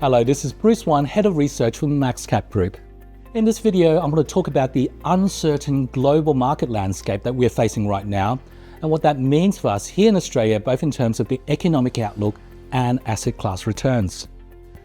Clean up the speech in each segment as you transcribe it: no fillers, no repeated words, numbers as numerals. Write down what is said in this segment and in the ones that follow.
Hello, this is Bruce Wan, Head of Research for MaxCap Group. In this video, I'm going to talk about the uncertain global market landscape that we're facing right now and what that means for us here in Australia, both in terms of the economic outlook and asset class returns.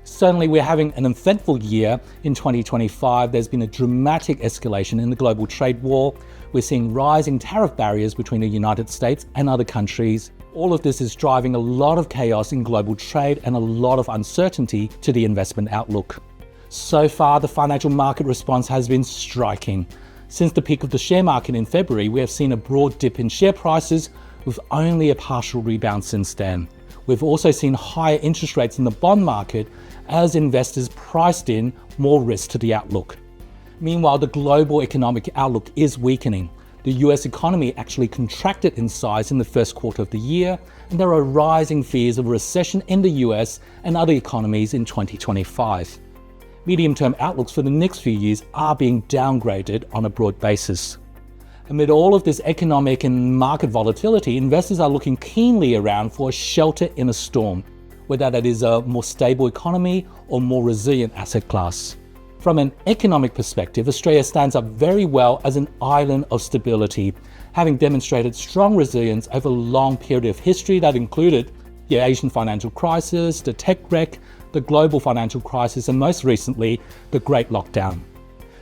Certainly, we're having an eventful year in 2025. There's been a dramatic escalation in the global trade war. We're seeing rising tariff barriers between the United States and other countries. All of this is driving a lot of chaos in global trade and a lot of uncertainty to the investment outlook. So far, the financial market response has been striking. Since the peak of the share market in February, we have seen a broad dip in share prices with only a partial rebound since then. We've also seen higher interest rates in the bond market as investors priced in more risk to the outlook. Meanwhile, the global economic outlook is weakening. The US economy actually contracted in size in the first quarter of the year, and there are rising fears of a recession in the US and other economies in 2025. Medium-term outlooks for the next few years are being downgraded on a broad basis. Amid all of this economic and market volatility, investors are looking keenly around for a shelter in a storm, whether that is a more stable economy or more resilient asset class. From an economic perspective, Australia stands up very well as an island of stability, having demonstrated strong resilience over a long period of history that included the Asian financial crisis, the tech wreck, the global financial crisis, and most recently, the Great Lockdown.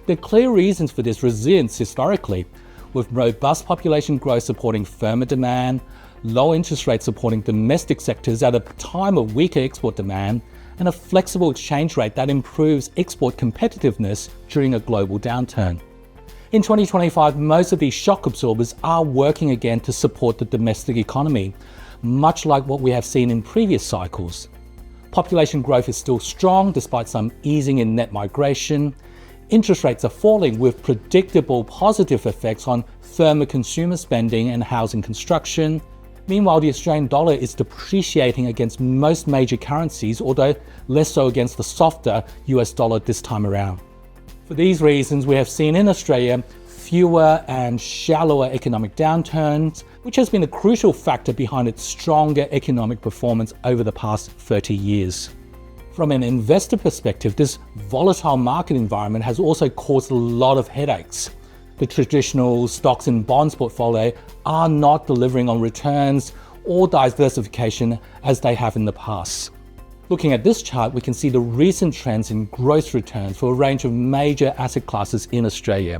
There are clear reasons for this resilience historically, with robust population growth supporting firmer demand, low interest rates supporting domestic sectors at a time of weaker export demand, and a flexible exchange rate that improves export competitiveness during a global downturn. In 2025, most of these shock absorbers are working again to support the domestic economy, much like what we have seen in previous cycles. Population growth is still strong despite some easing in net migration. Interest rates are falling with predictable positive effects on firmer consumer spending and housing construction. Meanwhile, the Australian dollar is depreciating against most major currencies, although less so against the softer US dollar this time around. For these reasons, we have seen in Australia fewer and shallower economic downturns, which has been a crucial factor behind its stronger economic performance over the past 30 years. From an investor perspective, this volatile market environment has also caused a lot of headaches. The traditional stocks and bonds portfolio are not delivering on returns or diversification as they have in the past. Looking at this chart, we can see the recent trends in gross returns for a range of major asset classes in Australia.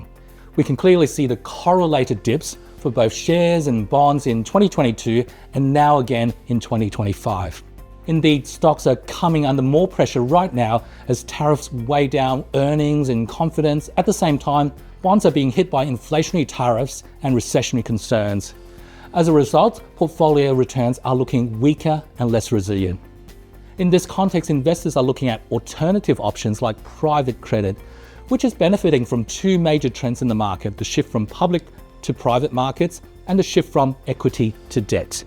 We can clearly see the correlated dips for both shares and bonds in 2022 and now again in 2025. Indeed, stocks are coming under more pressure right now as tariffs weigh down earnings and confidence. At the same time, bonds are being hit by inflationary tariffs and recessionary concerns. As a result, portfolio returns are looking weaker and less resilient. In this context, investors are looking at alternative options like private credit, which is benefiting from two major trends in the market: the shift from public to private markets and the shift from equity to debt.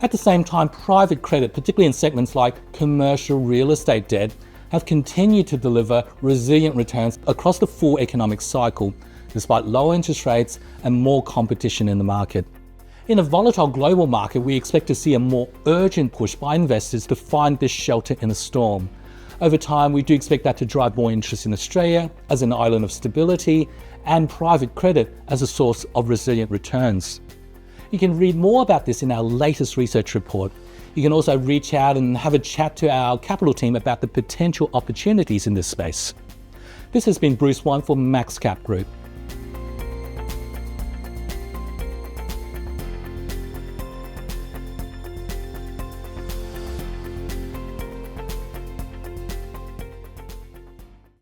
At the same time, private credit, particularly in segments like commercial real estate debt, have continued to deliver resilient returns across the full economic cycle, despite low interest rates and more competition in the market. In a volatile global market, we expect to see a more urgent push by investors to find this shelter in a storm. Over time, we do expect that to drive more interest in Australia as an island of stability and private credit as a source of resilient returns. You can read more about this in our latest research report. You can also reach out and have a chat to our capital team about the potential opportunities in this space. This has been Bruce Wan for MaxCap Group.